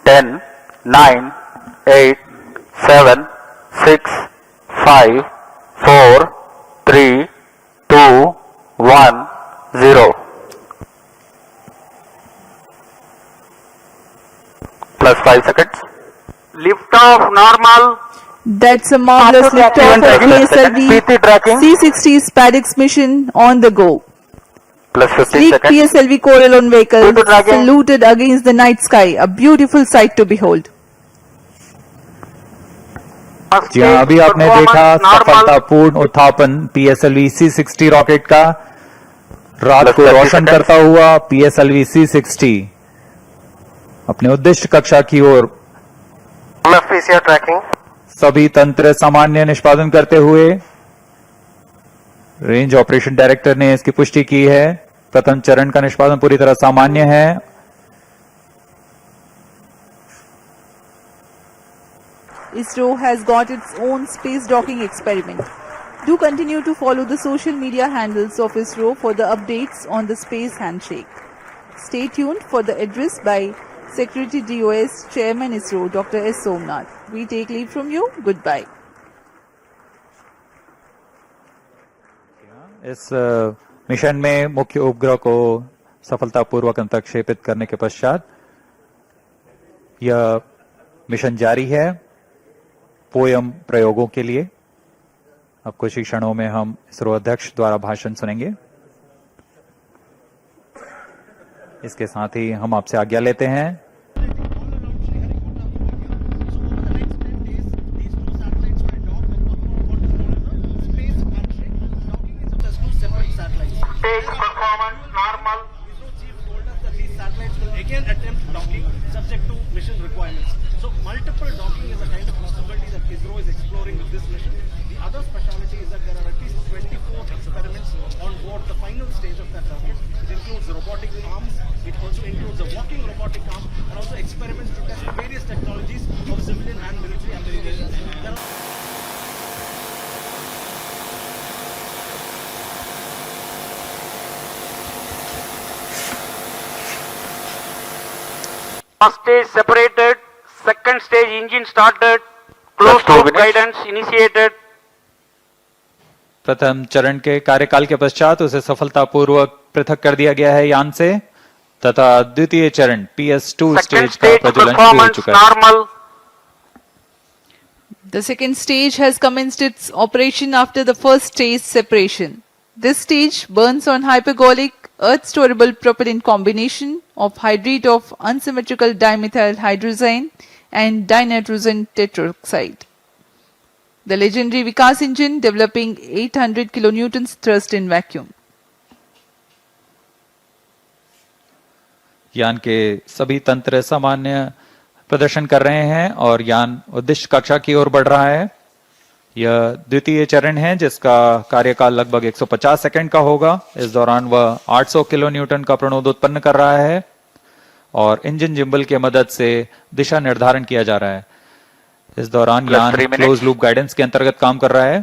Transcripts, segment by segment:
10, 9, 8, 7, 6, 5, 4, 3, 2, 1, 0. Plus 5 seconds. Lift off normal. That's a marvelous liftoff of PSLV PT tracking. C-60 SPADIX mission on the go. Plus 15 Sleek seconds. PSLV Corellon vehicle PT tracking. saluted against the night sky, a beautiful sight to behold. First जी हाँ, stage अभी आपने देखा performance normal. सफलतापूर्ण उत्थापन PSLV C-60 rocket का रात Plus को 30 रोशन seconds. करता हुआ PSLV C-60 अपने उद्दिष्ट कक्षा की ओर Left PCR tracking. सभी तंत्र सामान्य निष्पादन करते हुए रेंज ऑपरेशन डायरेक्टर ने इसकी पुष्टि की है। प्रथम चरण का निष्पादन पूरी तरह सामान्य है। ISRO has got its own space docking experiment. Do continue to follow the social media handles of ISRO for the updates on the space handshake. Stay tuned for the address by Secretary DOS Chairman ISRO Dr. S. Somnath. We take leave from you. Goodbye. इस mission में मुख्य उपग्रह को सफलतापूर्वक अंतर्क्षेपित करने के पश्चात यह मिशन जारी है पोयम प्रयोगों के लिए। अब कुछ ही क्षणों में हम इसरो अध्यक्ष द्वारा भाषण सुनेंगे। इसके साथ ही हम आपसे आज्ञा लेते हैं। Stage performance normal. ISRO chief told us that these satellites will again attempt docking subject to mission requirements. So multiple docking is a kind of possibility that ISRO is exploring with this mission. The other speciality is that there are at least 24 experiments on board the final stage of that rocket. It includes robotic arms, it also includes a walking robotic arm, and also experiments to test various technologies of civilian and military applications. There are First stage separated. Second stage engine started. Plus Closed 2 loop minutes. guidance initiated. प्रथम चरण के कार्यकाल के पश्चात उसे सफलतापूर्वक पृथक कर दिया गया है यान से तथा द्वितीय चरण PS2 Second स्टेज का stage प्रज्वलन शुरू हो performance चुका है। normal. The second stage has commenced its operation after the first stage separation. This stage burns on hypergolic earth storable propellant combination of hydrate of unsymmetrical dimethyl hydrazine and dinitrogen tetroxide. The legendary Vikas engine developing 800 kilonewtons thrust in vacuum. यान के सभी तंत्र सामान्य प्रदर्शन कर रहे हैं और यान उद्दिष्ट कक्षा की ओर बढ़ रहा है। यह द्वितीय चरण है जिसका कार्यकाल लगभग 150 सेकंड का होगा। इस दौरान वह 800 किलो न्यूटन का प्रणोद उत्पन्न कर रहा है और इंजन जिम्बल के मदद से दिशा निर्धारण किया जा रहा है। इस दौरान Plus यान 3 minutes. क्लोज लूप गाइडेंस के अंतर्गत काम कर रहा है।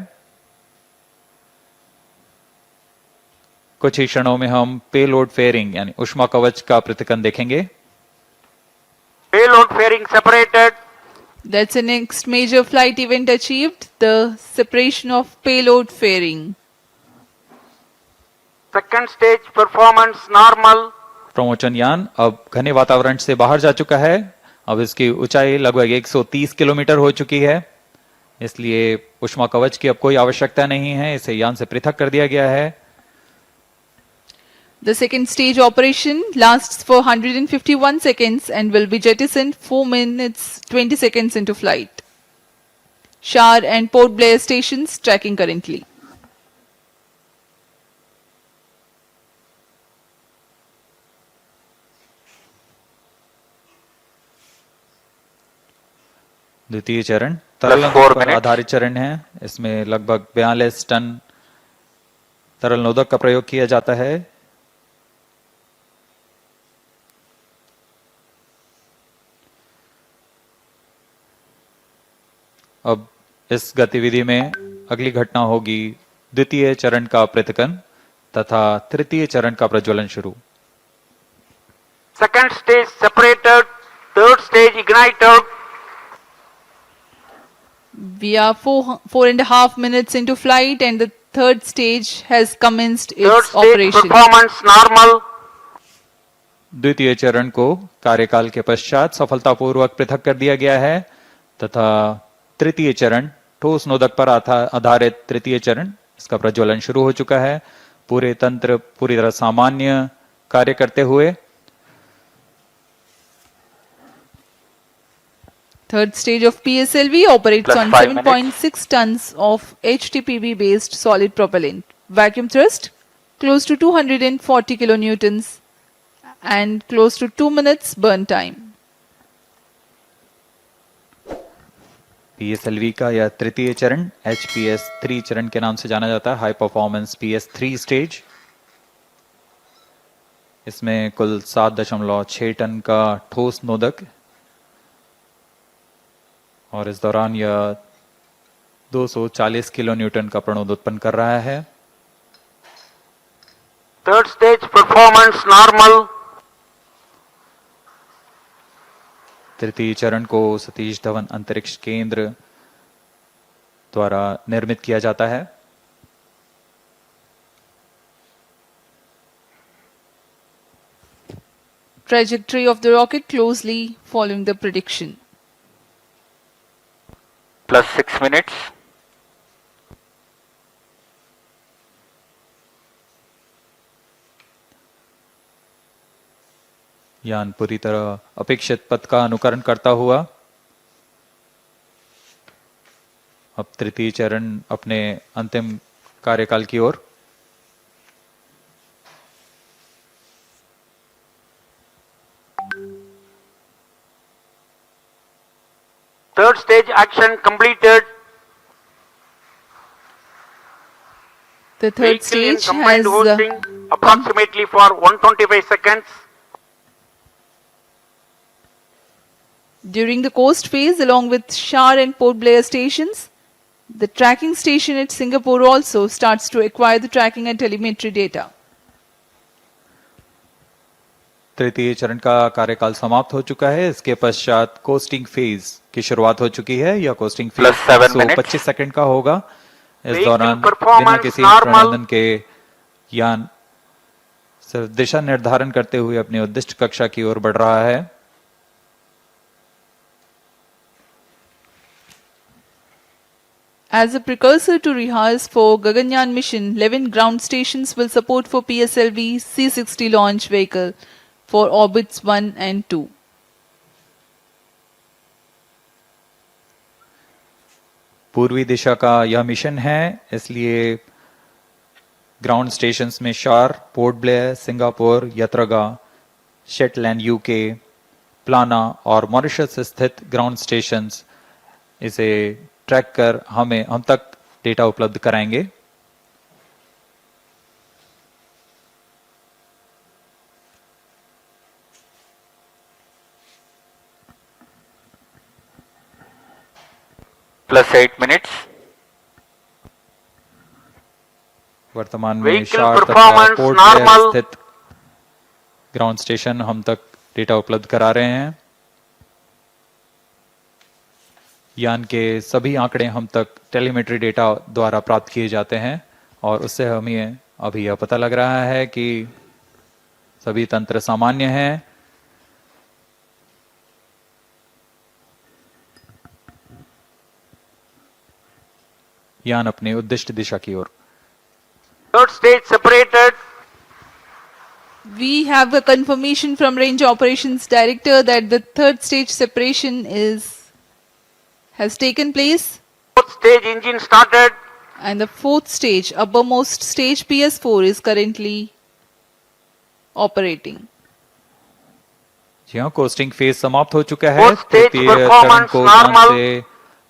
कुछ ही क्षणों में हम पेलोड फेयरिंग यानी ऊष्मा कवच का पृथक्करण देखेंगे। Payload fairing separated. That's the next major flight event achieved, the separation of payload fairing. Second stage performance normal. प्रमोचन यान अब घने वातावरण से बाहर जा चुका है। अब इसकी ऊंचाई लगभग 130 किलोमीटर हो चुकी है, इसलिए ऊष्मा कवच की अब कोई आवश्यकता नहीं है। इसे यान से पृथक कर दिया गया है। The second stage operation lasts for 151 seconds and will be jettisoned 4 minutes 20 seconds into flight. Shar and Port Blair stations tracking currently. द्वितीय चरण तरल Plus 4 पर minutes. आधारित चरण है। इसमें लगभग 42 टन तरल नोदक का प्रयोग किया जाता है। अब इस गतिविधि में अगली घटना होगी द्वितीय चरण का पृथक्करण तथा तृतीय चरण का प्रज्वलन शुरू। Second stage separated. Third stage ignited. We are 4.5 minutes into flight and the third stage has commenced Third its stage operation. performance normal. द्वितीय चरण को कार्यकाल के पश्चात सफलतापूर्वक पृथक कर दिया गया है तथा तृतीय चरण ठोस नोदक पर आधारित तृतीय चरण इसका प्रज्वलन शुरू हो चुका है। पूरे तंत्र पूरी तरह सामान्य कार्य करते हुए Third stage of PSLV operates Plus on 5 minutes. 7.6 tons of HTPB based solid propellant. Vacuum thrust close to 240 kilonewtons and close to 2 minutes burn time. PSLV का यह तृतीय चरण HPS 3 चरण के नाम से जाना जाता है, हाई परफॉर्मेंस PS3 स्टेज। इसमें कुल 7.6 टन का ठोस नोदक और इस दौरान यह 240 किलो न्यूटन का प्रणोद उत्पन्न कर रहा है। Third stage performance normal. तृतीय चरण को सतीश धवन अंतरिक्ष केंद्र द्वारा निर्मित किया जाता है। Trajectory of the rocket closely following the prediction. Plus 6 minutes. यान पूरी तरह अपेक्षित पथ का अनुकरण करता हुआ अब तृतीय चरण अपने अंतिम कार्यकाल की ओर। Third stage action completed. The third Vehicle in stage combined has hosting approximately for 125 seconds. during the coast phase along with Shar and Port Blair stations. The tracking station at Singapore also starts to acquire the tracking and telemetry data. तृतीय चरण का कार्यकाल समाप्त हो चुका है। इसके पश्चात कोस्टिंग फेज की शुरुआत हो चुकी है। यह costing phase Plus 7 minutes. 125 second का होगा। इस Vehicle दौरान performance बिना किसी normal. प्रबंधन के यान सिर्फ दिशा निर्धारण करते हुए अपनी उद्दिष्ट कक्षा की ओर बढ़ रहा है। As a precursor to rehearse for Gaganyaan mission, 11 ground stations will support for PSLV C-60 launch vehicle for orbits 1 and 2. पूर्वी दिशा का यह मिशन है, इसलिए ग्राउंड स्टेशंस में शार, पोर्ट ब्लेयर, सिंगापुर, यत्रगा, शेटलैंड यूके, प्लाना और मॉरिशस स्थित ग्राउंड स्टेशंस इसे ट्रैक कर हम तक डेटा उपलब्ध कराएंगे। Plus 8 minutes. वर्तमान में Vehicle शार तथा performance पोर्ट ब्लेयर normal. स्थित ग्राउंड स्टेशन हम तक डेटा उपलब्ध करा रहे हैं। यान के सभी आंकड़े हम तक टेलीमेट्री डेटा द्वारा प्राप्त किए जाते हैं और उससे हमें अभी यह पता लग रहा है कि सभी तंत्र सामान्य हैं। यान अपने उद्दिष्ट दिशा की ओर। Third stage separated. We have a confirmation from Range Operations Director that the third stage separation has taken place Fourth stage engine started. and the fourth stage, uppermost stage PS4 is currently operating. जी हाँ, costing phase समाप्त हो चुका है। Fourth stage तृतीय चरण performance को यान normal. से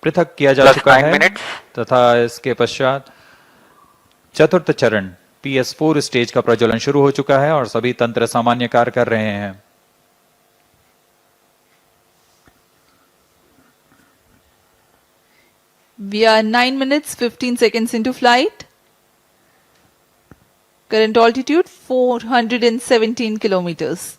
पृथक किया जा Plus चुका 9 है minutes. तथा इसके पश्चात चतुर्थ चरण PS4 स्टेज का प्रज्वलन शुरू हो चुका है और सभी तंत्र सामान्य कार्य कर रहे हैं। We are 9 minutes 15 seconds into flight. Current altitude 417 kilometers.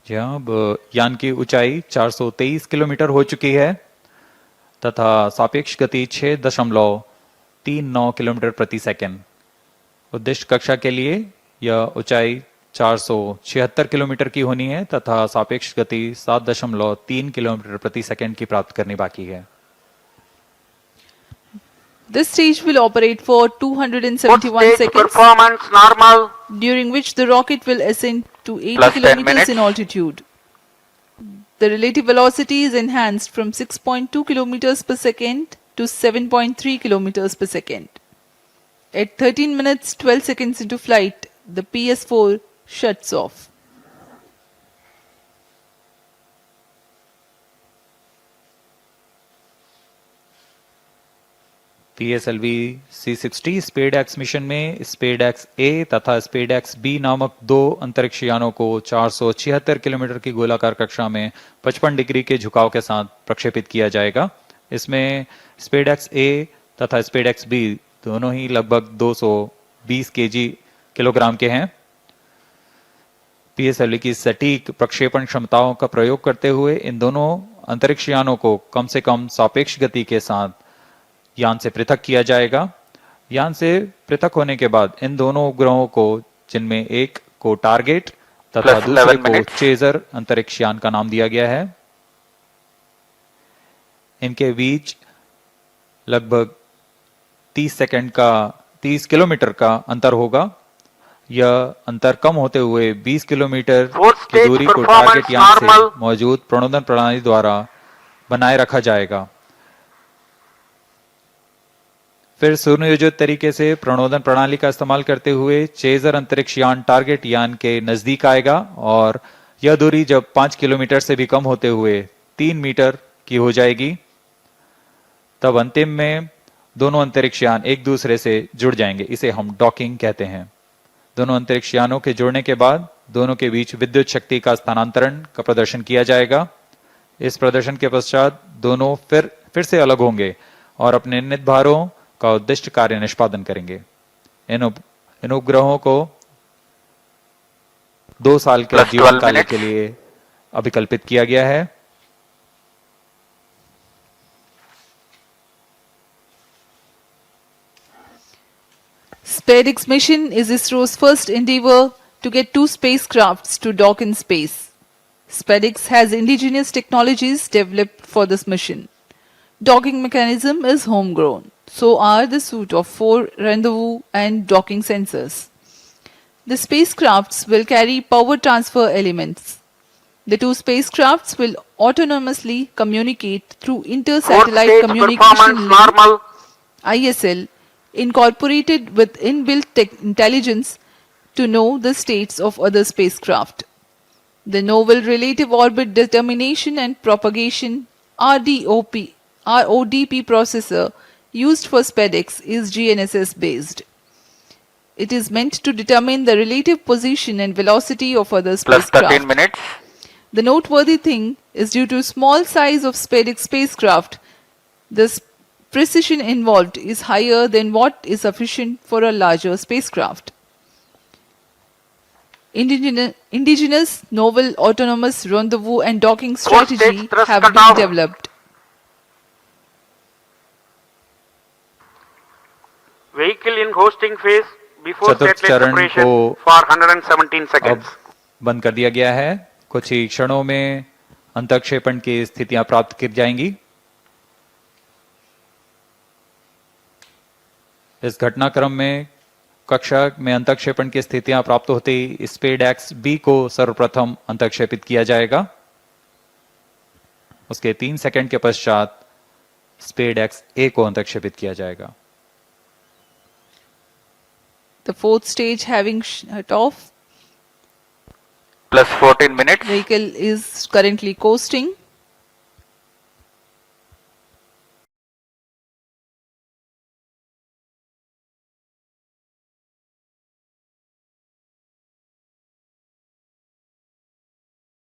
जहाँ अब यान की ऊंचाई 423 किलोमीटर हो चुकी है तथा सापेक्ष गति 6.39 किलोमीटर प्रति सेकंड। उद्दिष्ट कक्षा के लिए यह ऊंचाई 476 किलोमीटर की होनी है तथा सापेक्ष गति 7.3 किलोमीटर प्रति सेकंड की प्राप्त करनी बाकी है। This stage will operate for Fourth 271 stage seconds, performance normal. during which the rocket will ascend to 80 Plus 10 kilometers minutes. in altitude. The relative velocity is enhanced from 6.2 kilometers per second to 7.3 kilometers per second. At 13 minutes 12 seconds into flight, the PS4 shuts off. PSLV C60 SpaDeX mission में स्पेडएक्स ए तथा SpaDeX B नामक दो अंतरिक्ष यानों को 476 kilometre की गोलाकार कक्षा में 55 डिग्री के झुकाव के साथ प्रक्षेपित किया जाएगा। इसमें स्पेडएक्स ए तथा स्पेडएक्स बी दोनों ही लगभग 220 किलोग्राम के हैं। PSLV की सटीक प्रक्षेपण क्षमताओं का प्रयोग करते हुए इन दोनों अंतरिक्ष यानों को कम से कम सापेक्ष गति के साथ यान से पृथक किया जाएगा। यान से पृथक होने के बाद इन दोनों उपग्रहों को, जिनमें एक को टारगेट तथा Plus दूसरे 11 को minutes. चेजर अंतरिक्ष यान का नाम दिया गया है। इनके बीच लगभग 30 किलोमीटर का अंतर होगा। यह अंतर कम होते हुए 20 किलोमीटर Fourth की stage दूरी को performance टारगेट यान से normal. मौजूद प्रणोदन प्रणाली द्वारा बनाए रखा जाएगा। फिर सुनियोजित तरीके से प्रणोदन प्रणाली का इस्तेमाल करते हुए चेजर अंतरिक्ष यान टारगेट यान के नजदीक आएगा और यह दूरी जब 5 किलोमीटर से भी कम होते हुए 3 मीटर की हो जाएगी, तब अंतिम में दोनों अंतरिक्ष यान एक दूसरे से जुड़ जाएंगे। इसे हम डॉकिंग कहते हैं। दोनों अंतरिक्ष यानों के जुड़ने के बाद दोनों के बीच विद्युत शक्ति का स्थानांतरण का प्रदर्शन किया जाएगा। इस प्रदर्शन के पश्चात दोनों फिर से अलग होंगे और अपने नियत भारों का उद्दिष्ट कार्य निष्पादन करेंगे। इन उपग्रहों को 2 साल के Plus जीवन 12 काल minutes. के लिए अभिकल्पित किया गया है। SpaceX mission is ISRO's first endeavor to get two spacecrafts to dock in space. SpaceX has indigenous technologies developed for this mission. Docking mechanism is homegrown. So are the suite of 4 rendezvous and docking sensors. The spacecrafts will carry power transfer elements. The two spacecrafts will autonomously communicate through Fourth inter-satellite stage communication performance link normal. ISL incorporated with inbuilt intelligence to know the states of other spacecraft. The Novel Relative Orbit Determination and Propagation RODP processor used for SpaceX is GNSS based. It is meant to determine the relative position and velocity of other Plus spacecraft. 13 minutes. The noteworthy thing is due to small size of SpaceX spacecraft, the precision involved is higher than what is sufficient for a larger spacecraft. Indigenous novel autonomous rendezvous and docking Fourth stage strategy thrust have been cutoff. developed. Vehicle in hosting phase before चतुर्थ satellite चरण separation को for 117 अब seconds. बंद कर दिया गया है। कुछ ही क्षणों में अंतक्षेपण की स्थितियां प्राप्त की जाएंगी। इस घटनाक्रम में कक्षा में अंतक्षेपण की स्थितियां प्राप्त होते ही स्पेडएक्स बी को सर्वप्रथम अंतक्षेपित किया जाएगा। उसके 3 सेकंड के पश्चात स्पेडएक्स ए को अंतक्षेपित किया जाएगा। The fourth stage having shut off, Plus 14 minutes. vehicle is currently coasting.